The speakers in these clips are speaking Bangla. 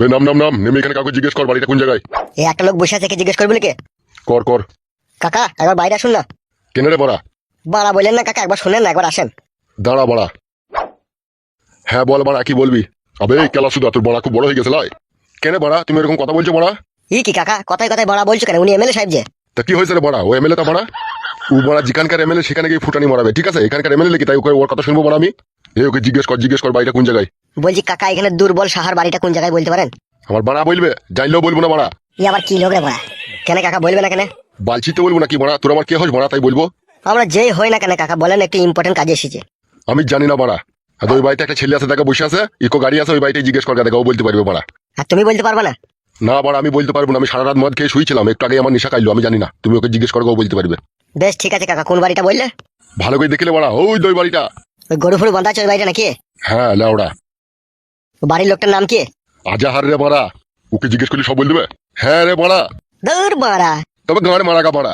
বে নাম নাম নাম নেমে এখানে কাউকে জিজ্ঞেস কর বাড়িটা কোন জায়গায়। এই একটা লোক বসে আছে, কে জিজ্ঞেস করবি নাকি? কর কর। কাকা একবার বাইরে আসুন না। কেন রে বড়া? বাড়া বললেন না কাকা, একবার শোনেন না, একবার আসেন। দাঁড়া বড়া। হ্যাঁ বল বড়া, কি বলবি? আবে কেলা সুদা, তোর বড়া খুব বড় হয়ে গেছে লাই। কেন বড়া তুমি এরকম কথা বলছো বড়া? কি কাকা কথায় কথায় বাড়া বলছো কেন? উনি এমএলএ সাহেব যে। তা কি হয়েছে রে বড়া? ও এমএলএ তা বড়া? ও বড়া যেখানকার এমএলএ সেখানে গিয়ে ফুটানি মারাবে, ঠিক আছে? এখানকার এমএলএ কি তাই ওর কথা শুনবো বড়া আমি? ওকে জিজ্ঞেস কর বাড়িটা কোন জায়গায়। বলছি কাকা এখানে দুর্বল সাহার বাড়িটা কোন জায়গায় বলতে পারেন? আমার বাড়া বলবে, জানলেও বলবো না বড়া। ই আবার কি লোক রে বাড়া? কেন কাকা বলবে না কেন? বালছি তো বলবো না কি বড়া? তোর আমার কে হোস বড়া তাই বলবো? আমরা যেই হই না কেন কাকা, বলেন একটু ইম্পর্টেন্ট কাজে এসেছে। আমি জানি না বড়া। আর ওই বাড়িতে একটা ছেলে আছে দেখা বসে আছে, ইকো গাড়ি আছে, ওই বাড়িতে জিজ্ঞেস কর দেখা, ও বলতে পারবে বড়া। আর তুমি বলতে পারবে না? না বড়া আমি বলতে পারবো না, আমি সারা রাত মদ খেয়ে শুয়েছিলাম, একটু আগে আমার নেশা খাইলো, আমি জানি না। তুমি ওকে জিজ্ঞেস করো, ও বলতে পারবে। বেশ ঠিক আছে কাকা, কোন বাড়িটা বললে? ভালো করে দেখলে বড়া, ওই দুই বাড়িটা। ওই গরু ফুরু বাঁধা আছে ওই বাড়িটা নাকি? হ্যাঁ লেওড়া। বাড়ির লোকটার নাম কি? আজাহার রে বড়া, ওকে জিজ্ঞেস করলে সব বল দেবে। হ্যাঁ রে বড়া। দূর বাড়া। তবে গাঁড় মারা গা বড়া।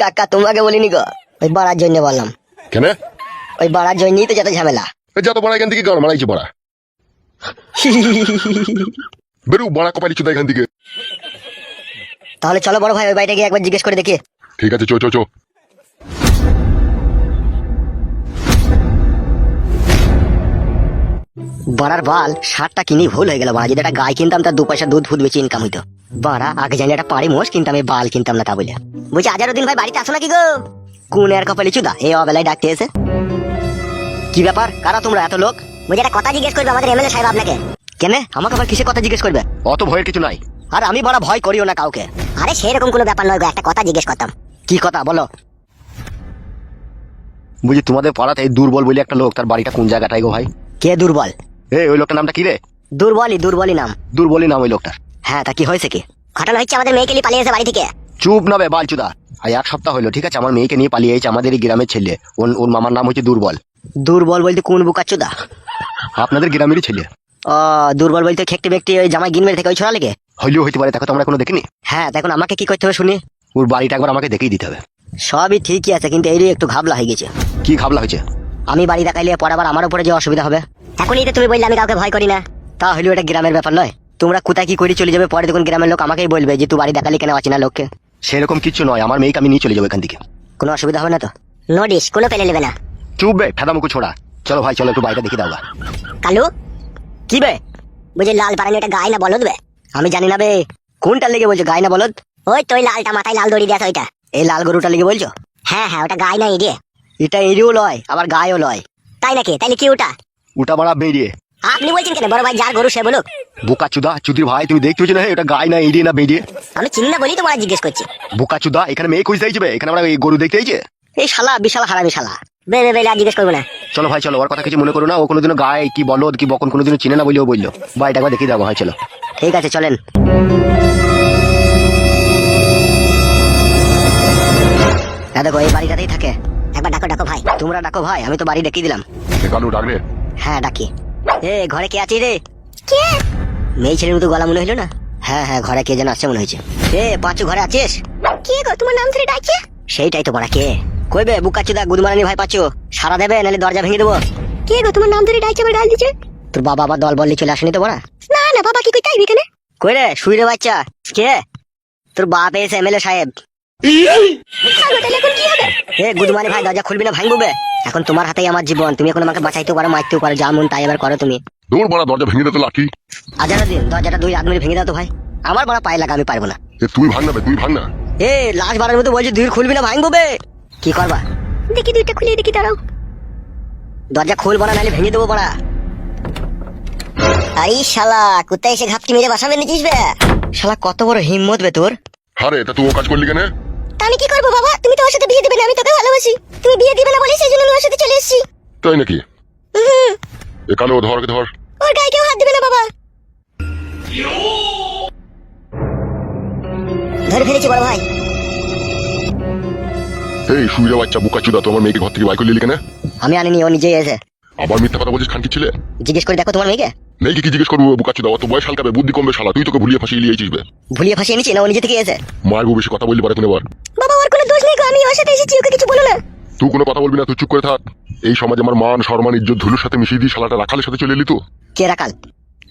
কাকা তোমাকে বলিনি গো, ওই বাড়ার জন্য বললাম। কেন? ওই বাড়ার জন্যই তো যত ঝামেলা। যত বড়া এখান থেকে গাঁড় মারাইছে বড়া। বেরু বড়া কপালি চুদা এখান থেকে। তাহলে চলো বড় ভাই ওই বাড়িটা গিয়ে একবার জিজ্ঞেস করে দেখি। ঠিক আছে চো চো চো। বাড়ার বাল সারটা কিনি ভুল হয়ে গেল বাড়া, যদি একটা গাই কিনতাম তার 2 পয়সা দুধ ফুদ বেশি ইনকাম হইতো। বাড়া আগে জানি একটা পাড়ি মোষ কিনতাম, এই বাল কিনতাম না তা বলে। বলছি আজারউদ্দিন ভাই বাড়িতে আসো নাকি গো? কোন এর কপালি চুদা এই অবেলায় ডাকতে এসে? কি ব্যাপার, কারা তোমরা এত লোক? বলছি একটা কথা জিজ্ঞেস করবে আমাদের এমএলএ সাহেব আপনাকে। কেন আমাকে আবার কিসে কথা জিজ্ঞেস করবে? অত ভয়ের কিছু নাই। আর আমি বড় ভয় করিও না কাউকে। আরে সেরকম কোনো ব্যাপার নয় গো, একটা কথা জিজ্ঞেস করতাম। কি কথা বলো? বুঝি তোমাদের পাড়াতে এই দুর্বল বলে একটা লোক, তার বাড়িটা কোন জায়গাটাই গো ভাই? কে দুর্বল? ওই লোকটার নামটা কি রে? দুর্বলই নাম। দুর্বলই নাম ওই লোকটার। হ্যাঁ তা কি হয়েছে কি? ঘটনা হচ্ছে আমাদের মেয়েকে নিয়ে পালিয়ে এসে বাড়ি থেকে। চুপ না বে বালচুদা। আর 1 সপ্তাহ হলো, ঠিক আছে, আমার মেয়েকে নিয়ে পালিয়ে এসেছে আমাদের এই গ্রামের ছেলে। ওর মামার নাম হচ্ছে দুর্বল। দুর্বল বলতে কোন বুকাচুদা? আপনাদের গ্রামেরই ছেলে। ও দুর্বল বলতে খেকটি ব্যক্তি ওই জামাই গিনমের থেকে ওই ছড়া লেগে। হইলেও হইতে পারে, দেখো তো আমরা কোনো দেখিনি। হ্যাঁ দেখুন আমাকে কি করতে হবে শুনি। ওর বাড়িটা একবার আমাকে দেখিয়ে দিতে হবে। সবই ঠিকই আছে কিন্তু এরই একটু ঘাবলা হয়ে গেছে। কি ঘাবলা হয়েছে? আমি বাড়ি দেখাইলে পরে আবার আমার উপরে যে অসুবিধা হবে। এখনই তো তুমি বললে আমি কাউকে ভয় করি না। তা হইলেও এটা গ্রামের ব্যাপার নয়। তোমরা কোথায় কি করে চলে যাবে, পরে দেখুন গ্রামের লোক আমাকেই বলবে যে তুই বাড়ি দেখালি কেন অচেনা লোককে। সেরকম কিছু নয়, আমার মেয়েকে আমি নিয়ে চলে যাবো এখান থেকে। কোনো অসুবিধা হবে না তো? নোটিশ কোনো পেলে নেবে না। চুপ বে ফেদা মুখো ছোড়া। চলো ভাই চলো, একটু বাড়িটা দেখে দাও। কালু কি বে? বুঝে লাল পারানি এটা গায় না বলদ বে? আমি জানি না বে। কোনটা লেগে বলছো গায় না বলদ? ওই তো লালটা মাথায় লাল দড়ি দেয়া ওইটা। এই লাল গরুটা লেগে বলছো? হ্যাঁ হ্যাঁ ওটা গায় না এরিয়ে। এটা এরিও লয় আবার গায়ও লয়। তাই নাকি? তাইলে কি ওটা? ওটা বাড়া বেরিয়ে। আপনি বলছেন কেন? বড় ভাই যার গরু সে বলুক। বোকা চুদা চুদির ভাই, তুমি দেখতে হচ্ছে না এটা গায় না এড়িয়ে না বেরিয়ে? আমি চিনি না বলি তোমার জিজ্ঞেস করছি। বোকা চুদা, এখানে মেয়ে খুঁজতে যাবে, এখানে আমরা এই গরু দেখতে আইছে। এই শালা বিশাল হারামি শালা। বে বে বে আর জিজ্ঞেস করবো না। চলো ভাই চলো, ওর কথা কিছু মনে করো না। ও কোনোদিনও গায়ে কি বলদ কি বকন কোনোদিনও চিনে না বলেও বললো। বাড়িটা একবার দেখিয়ে যাবো। হয় চলো। ঠিক আছে চলেন। দেখো এই বাড়িটাতেই থাকে। একবার ডাকো ডাকো ভাই। তোমরা ডাকো ভাই, আমি তো বাড়ি দেখিয়ে দিলাম। কালু ডাক রে। হ্যাঁ ডাকি। ঘরে কে আছে রে? কে? মেয়ে ছেলের মতো গলা মনে হইলো না? হ্যাঁ হ্যাঁ ঘরে কে যেন আসছে মনে হয়েছে। পাঁচু ঘরে আছিস? কে গো তোমার নাম ধরে ডাকছে? সেইটাই তো বড়া কে? কইবে বুকাচুদা গুদমারানি ভাই পাঁচু সারা দেবে নাহলে দরজা ভেঙে দেবো। কে গো তোমার নাম ধরে ডাকছে আবার গাল দিচ্ছে? তোর বাবা আবার দল বললি চলে আসেনি তো বড়া? না না বাবা কি কই তাইবি কেন? কই রে শুই রে বাচ্চা। কে? তোর বাপ এসে এমএলএ সাহেব। গুদমানি ভাই দরজা খুলবি না ভাঙবো বে? এখন তোমার হাতেই আমার জীবন, তুমি এখন আমাকে বাঁচাইতেও পারো মারতেও পারো, যা মন তাই এবার করো তুমি। দূর বড়া দরজা ভেঙে দে তো লাঠি। দিন দরজাটা 2 হাত মেরে ভেঙে দাও তো ভাই। আমার বড় পায়ে লাগা, আমি পারবো না। তুই ভাঙ না বে, তুই ভাঙ না। লাস্ট বারের মতো বলছি দুই খুলবি না ভাঙবো বে। কি করবা? দেখি দুইটা খুলে দেখি দাঁড়াও। দরজা খুলবো না নাহলে ভেঙে দেবো বড়া। আরে শালা কোথায় এসে ঘাপটি মেরে বাসা বেঁধেছিস বে? শালা কত বড় হিম্মত বে তোর। আরে তা তুই ও কাজ করলি কেন? আমি কি করবো বাবা? তুমি তো ওর সাথে বিয়ে দিবে না, আমি তোকে ভালোবাসি। তুমি বিয়ে দিবে না বলে সেই জন্য আমি ওর সাথে চলে এসেছি। তাই নাকি? কালু ধর ধর। ওর গায়ে কেউ হাত দিবে না বাবা। ধরে ফেলেছি বড় ভাই। এই শুইরে বাচ্চা বুকাচুদা, তোমার মেয়েকে ঘর থেকে বাইর করে নিলি কেন? আমি আনিনি, ও নিজেই এসে। আবার মিথ্যা কথা বলছিস খানকি ছেলে। জিজ্ঞেস করে দেখো তোমার মেয়েকে। মেয়েকে কি জিজ্ঞেস করবো বুকাচুদা? অত বয়স হালকাবে বুদ্ধি কমবে শালা, তুই তোকে ভুলিয়ে ফাঁসিয়ে লিয়েছিস বে। ভুলিয়ে ফাঁসিয়ে নিচ্ছি না, ও নিজে থেকে এসে। মারবো বেশি কথা বললি পারে তুমি আবার। বাবা ওর কোনো দোষ নেই গো, আমি ওর সাথে এসেছি, ওকে কিছু বলো না। তুই কোনো কথা বলবি না, তুই চুপ করে থাক। এই সমাজে আমার মান সম্মান ইজ্জত ধুলুর সাথে মিশিয়ে দিয়ে শালাটা রাখালের সাথে চলে এলি তো। কে রাখাল?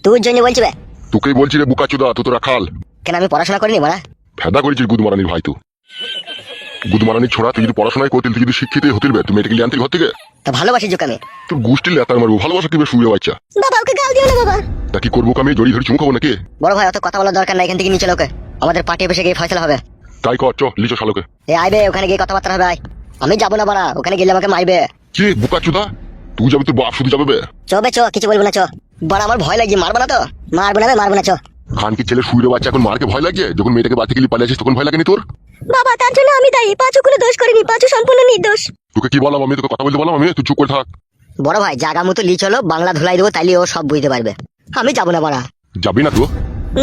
তোর জন্য বলছি বে। তোকেই বলছি রে বুকা চুদা, তোরা খাল কেন আমি পড়াশোনা করিনি মারা? ফেদা করেছিস গুদমারানির ভাই। তুই গুদমারানির ছোড়া, তুই যদি পড়াশোনায় করতিল, তুই যদি শিক্ষিত হতিল বে, তুই মেডিকেল আনতিল ঘর থেকে। তা ভালোবাসি যোগ আমি। তোর গোষ্ঠী লেতার মারবো, ভালোবাসা কি বে শুয়ে বাচ্চা। বাবা ওকে গাল দিও না বাবা। তা কি করবো আমি, জড়ি ধরে চুমু খাবো নাকি? বড় ভাই অত কথা বলার দরকার নাই, এখান থেকে নিচে লোকে আমাদের পার্টি অফিসে গিয়ে ফয়সালা হবে। তাই কর, চ লিচো শালোকে। এ আইবে, ওখানে গিয়ে কথাবার্তা হবে। আয়। আমি যাবো না বাড়া, ওখানে গেলে আমাকে মারবে। কি বুকা চুদা, তুই যাবি, তোর বাপ শুধু যাবে বে। চ বে চ, কিছু বলবো না চ। বাড়া আমার ভয় লাগছে, মারবো না তো? মারবো না বে, মারবো না চ। খান কি ছেলে শুয়ে বাচ্চা, এখন মারকে ভয় লাগছে? যখন মেয়েটাকে বাড়ি থেকে পালিয়েছিস তখন ভয় লাগেনি তোর? বাবা তার জন্য আমি দায়ী, পাঁচু কোনো দোষ করিনি, পাঁচু সম্পূর্ণ নির্দোষ। তোকে কি বললাম আমি, তোকে কথা বলতে বললাম আমি? তুই চুপ করে থাক। বড় ভাই জাগা মতো লি চলো, বাংলা ধুলাই দেবো, তাইলে ও সব বুঝতে পারবে। আমি যাবো না বাড়া। যাবি না তো?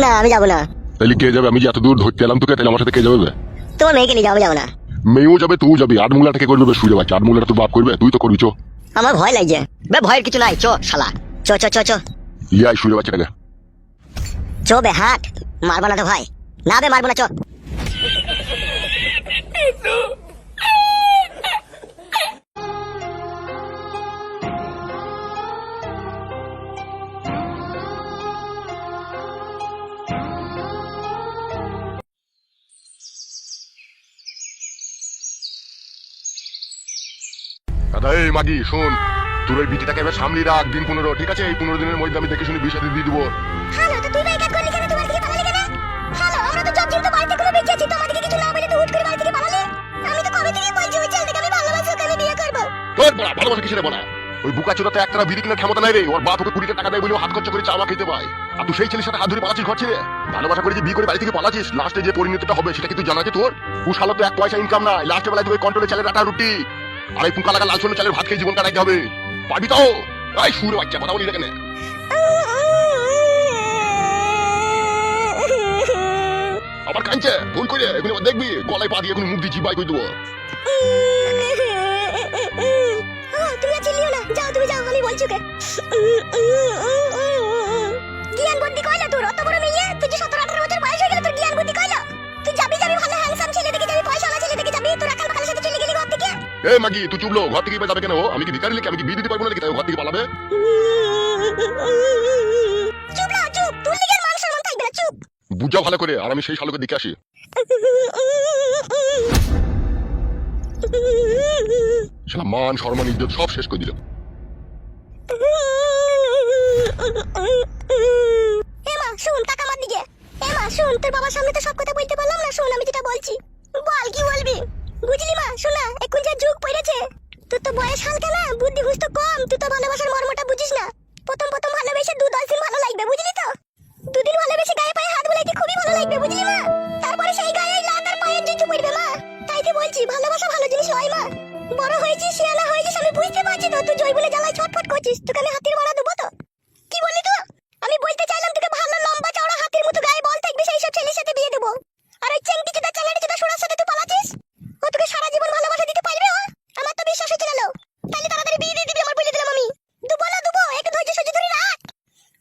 না আমি যাবো না। তাহলে কে যাবে? আমি যে এত দূর ধরতে এলাম তোকে, তাহলে আমার সাথে কে যাবে বে? তোমার মেয়েকে নিয়ে যাবো, যাবো না। মেয়েও যাবে, তুই যাবি। আট মুলাটা কে করবে শুয়ে বাচ্চা? আট মুলাটা তোর বাপ করবে, তুই তো করবি। চো, আমার ভয় লাগছে বে, ভয়ের কিছু নাই, চ শালা। চ চ চ চ ইয়াই শুয়ে বাচ্চাটাকে। চ বে, হাট। মারবো না তো ভাই? না বে মারবো না, চ। দাদা এই মাগি শোন, তোর ওই বিটিটাকে এবার সামনে রাখ, দিন 15, ঠিক আছে? এই 15 দিনের মধ্যে আমি দেখে শুনে বিয়ে শাদী দিয়ে দিবো। হ্যালো, তো তুই ভাই কাট করলি কেন? তোমার থেকে পালালি কেন? হ্যালো, আমরা তো জব তো বাড়িতে কোনো বেঁচে আছি, তো আমাদেরকে কিছু না বলে তো হুট করে বাড়ি থেকে পালালি। আমি তো কবে থেকে বলছি ওই ছেলেটাকে আমি ভালোবাসি, ওকে আমি বিয়ে করব। তোর বড়া ভালোবাসা কিসের বড়া? ওই বুকা চোদাতে একটা বিড়ি কেনার ক্ষমতা নাই রে। ওর বাপ ওকে 20 টাকা দেয় বলে হাত খরচা করে চাওয়া খেতে পায়, আর তুই সেই ছেলের সাথে হাত ধরে পালাচ্ছিস ঘর ছেড়ে। ভালোবাসা করে যে বিয়ে করে বাড়ি থেকে পালাচ্ছিস, লাস্টে যে পরিণতিটা হবে সেটা কি তুই জানা আছে তোর? তুই শালা তো এক পয়সা ইনকাম নাই, লাস্টে বেলায় তুই কন্ট্রোলে চালের আটা রুটি আর এই পুকা লাগা লাল সোনা চালের ভাত খেয়ে জীবন কাটাইতে হবে। পাবি তো? এই সুরে বাচ্চা কথা বলি না কেন? আবার কাঁদছে ভুল করে, এগুলো আবার দেখবি গলায় পা দিয়ে এখন মুখ দিয়ে জিবাই করে দেবো। তুমি আর চিল্লিও না, যাও তুমি যাও, আমি বলছি ওকে। জ্ঞান বুদ্ধি কইলা তোর? অত বড় মেয়ে, তুই যে 17-18 বছর বয়স হয়ে গেল, তোর জ্ঞান বুদ্ধি কইলা? তুই যাবি ভালো হ্যান্ডসাম ছেলে দেখে যাবি, পয়সাওয়ালা ছেলে দেখে যাবি, তোর আকাল বাকালের সাথে চলে গেলি ঘর থেকে। এ মাগি তুই চুপলো, ঘর থেকে যাবে কেন? আমি কি ভিখারি নাকি? আমি কি বিয়ে দিতে পারবো না নাকি তাই ঘর থেকে পালাবে? চুপ না, চুপ, তোর লিগে মান সম্মান থাকবে না, চুপ। বুঝাও ভালো করে, আর আমি সেই শালোকে দেখে আসি। শালা মান সম্মান ইজ্জত সব শেষ করে দিল। এমা শুন, টাকা মার দিকে। এমা শুন, তোর বাবার সামনে তো সব কথা বলতে পারলাম না, শুন আমি যেটা বলছি। বল কি বলবি? বুঝলি মা, শোনা এখন যা যুগ পড়েছে, তোর তো বয়স হালকা না, বুদ্ধি হুস তো কম, তুই তো ভালোবাসার মর্মটা বুঝিস না। প্রথম ভালোবেসে 2-10 দিন ভালো লাগবে, বুঝলি তো? 2 দিন ভালোবেসে গায়ে পায়ে হাত বুলাইতে খুবই ভালো লাগবে, বুঝলি মা? তারপরে সেই গায়ে লাত আর পায়ের জুতো পড়বে মা। তাই তো বলছি ভালোবাসা ভালো জিনিস হয় মা। বড় হয়েছিস, শিয়ানা হয়েছিস, আমি বুঝতে পারছি তো তুই জয় বলে জ্বালায় ছটফট করছিস। তোকে আমি হাতির মারা দেবো তো? কি বললি তুই? আমি বলতে চাইলাম তোকে ভালো লম্বা চওড়া হাতির মতো গায়ে বল থাকবে সেই সব ছেলের সাথে বিয়ে দেবো। আর ওই চেংটি চোদা চ্যাংড়ি চোদা সোনার সাথে তুই পালাচ্ছিস, ও তোকে সারা জীবন ভালোবাসা দিতে পারবে? ও আমার তো বিশ্বাস হচ্ছে না। তাহলে তাড়াতাড়ি বিয়ে দিয়ে দিবি, আমার বলে দিলাম আমি। দুবো না দুবো, একটু ধৈর্য সহ্য ধরে রাখ।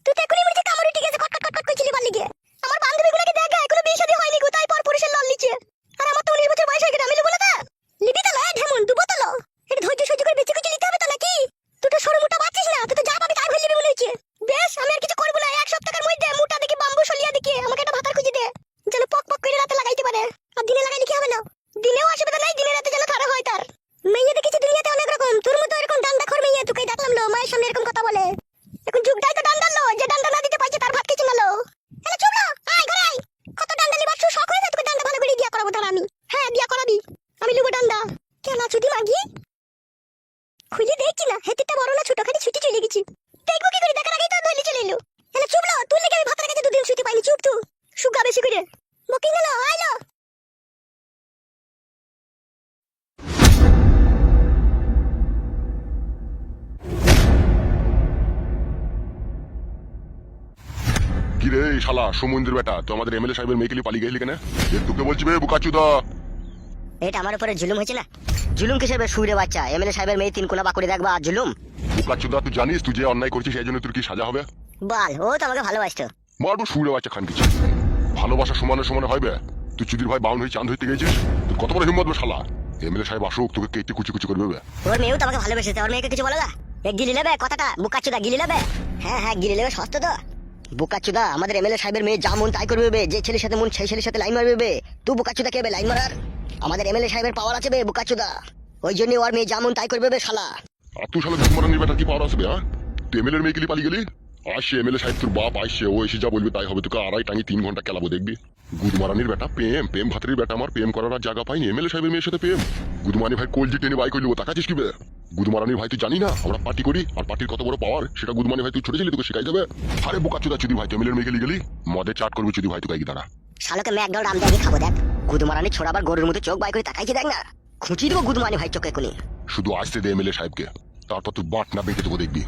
তুই তো এখনই মনে কামড় উঠে গেছে, কটকট কটকট করছিলি পারলি গিয়ে। আমার বান্ধবীগুলোকে দেখ, এখনো বিয়ে শাদী হয়নি গো, তাই পর পুরুষের লল নিচ্ছে। আর আমার তো 19 বছর বয়স হয়ে গেছে, আমি লিবো না তা? লিবি তো লয় ঢেমন, দুবো তো লো। একটু ধৈর্য সহ্য করে বেঁচে কিছু নিতে হবে তো নাকি? তুই তো সরু মোটা বাচ্চিস না, তুই তো যা পাবি তাই হয়ে লিবি মনে হচ্ছে। বেশ, আমি আর কিছু করবো না, 1 সপ্তাহের মধ্যে মোটা দেখি বাম্বু সলিয়া দেখি আমাকে একটা ভাতার খুঁজে দে, যেন পক পক করে রাতে লাগাইতে পারে। আর দিনে লাগাইলে কি হবে না? দিনেও অসুবিধা নাই, দিনে রাতে যেন খারাপ হয় তার। মেয়ে দেখেছি দুনিয়াতে অনেক রকম, তোর মতো এরকম ডান্ডা খোর মেয়ে তোকে দেখলাম লো, মায়ের সামনে এরকম কথা বলে। এখন যুগটাই তো ডান্ডার লো, যে ডান্ডা না দিতে পারছে তার ভাত খেয়েছে না লো। হ্যালো চুপ লো, আয় ঘরে আয়। কত ডান্ডা নিবার শখ হয়ে যায় তোকে? ডান্ডা ভালো করে বিয়া করাবো তার আমি। হ্যাঁ বিয়া করাবি, আমি লুবো ডান্ডা। কেন চুদি মাগি খুলে দেখছি না, হেতিটা বড় না ছোট, খালি ছুটি চলে গেছি। দেখবো কি করে, দেখার আগেই তো ধরলি চলে এলো। হ্যালো চুপ লো, তুই লেগে আমি ভাতের কাছে 2 দিন শুতে পাইনি, চুপ তুই। সুগা বেশি করে বকিং গেল, আইলো। কি রে শালা সমুদ্রের বেটা, তো আমাদের এমএলএ সাহেবের মেয়েকে নিয়ে পালিয়ে গেলি কেন? তোকে বলছি বে বুকা চুদা। এটা আমার উপরে জুলুম হয়েছে না? জুলুম কিসের বে সুরে বাচ্চা? এমএলএ সাহেবের মেয়ে 3 কোনা বাকুড়ে দেখবা আর জুলুম? বুকা চুদা, তুই জানিস তুই যে অন্যায় করছিস এই জন্য তোর কি সাজা হবে? বল, ও তো আমাকে ভালোবাসতো। মারবো সুরে বাচ্চা খান কিছু। ভালোবাসা সমানে সমানে হইবে? তুই চুদির ভাই বাউন হয়ে চাঁদ হইতে গেছিস, তোর কত বড় হিম্মত বে শালা? এমএলএ সাহেব আসুক, তোকে কেটে কুচি কুচি করবে। ওর মেয়েও তো আমাকে ভালোবেসেছে, ওর মেয়েকে কিছু বলো না? এ গিলি নেবে কথাটা, বুকাচ্চুদা গিলি নেবে? হ্যাঁ হ্যাঁ গিলি নেবে, সস্তা তো। বুকাচুদা আমাদের এমএলএ সাহেবের মেয়ে যা মন তাই করবে বে, যে ছেলের সাথে মন সেই ছেলের সাথে লাইন মারবে বে। তুই বুকাচুদা কে বে লাইন মারার? আমাদের এমএলএ সাহেবের পাওয়ার আছে বে বুকাচুদা, ওই জন্য ওর মেয়ে যা মন তাই করবে বে শালা। আর তুই শালা গুদমারানির বেটা কি পাওয়ার আসবে? হ্যাঁ, তুই এমএলএর মেয়ে গেলি পালিয়ে গেলি। আসছে এমএলএ সাহেব তোর বাপ আসছে, ও এসে যা বলবে তাই হবে। তোকে আড়াই টাঙি 3 ঘন্টা খেলাবো দেখবি। গুদমারানির বেটা প্রেম ভাতের বেটা আমার প্রেম করার আর জায়গা পাইনি, এমএলএ সাহেবের মেয়ের সাথে প্রেম। গুদমানি ভাই কলজি টেনে বাই করলি, ও তাকাচ্ছিস কি বে? গুদমারানির ভাই তুই জানি না আমরা পার্টি করি, আর পার্টির কত বড় পাওয়ার সেটা গুদমানি ভাই তুই ছোট ছিলি, তোকে শেখাই যাবে। আরে বোকাচোদা চুদি ভাই, তুই এমএলএর মেয়ে গেলি মদে চাট করবি চুদি ভাই, তোকে কি দাঁড়া। শালাকে ম্যাকডাউন রাম দিয়ে খাবো দেখ। গুদমারানি ছোড়া আবার গরুর মতো চোখ বাই করে তাকাইছে দেখ না, খুঁচিয়ে দেবো গুদমানি ভাই চোখে কোনি। শুধু আসতে দে এমএলএ সাহেবকে, তারপর তুই বাট না বেঁকে দেবো দেখবি।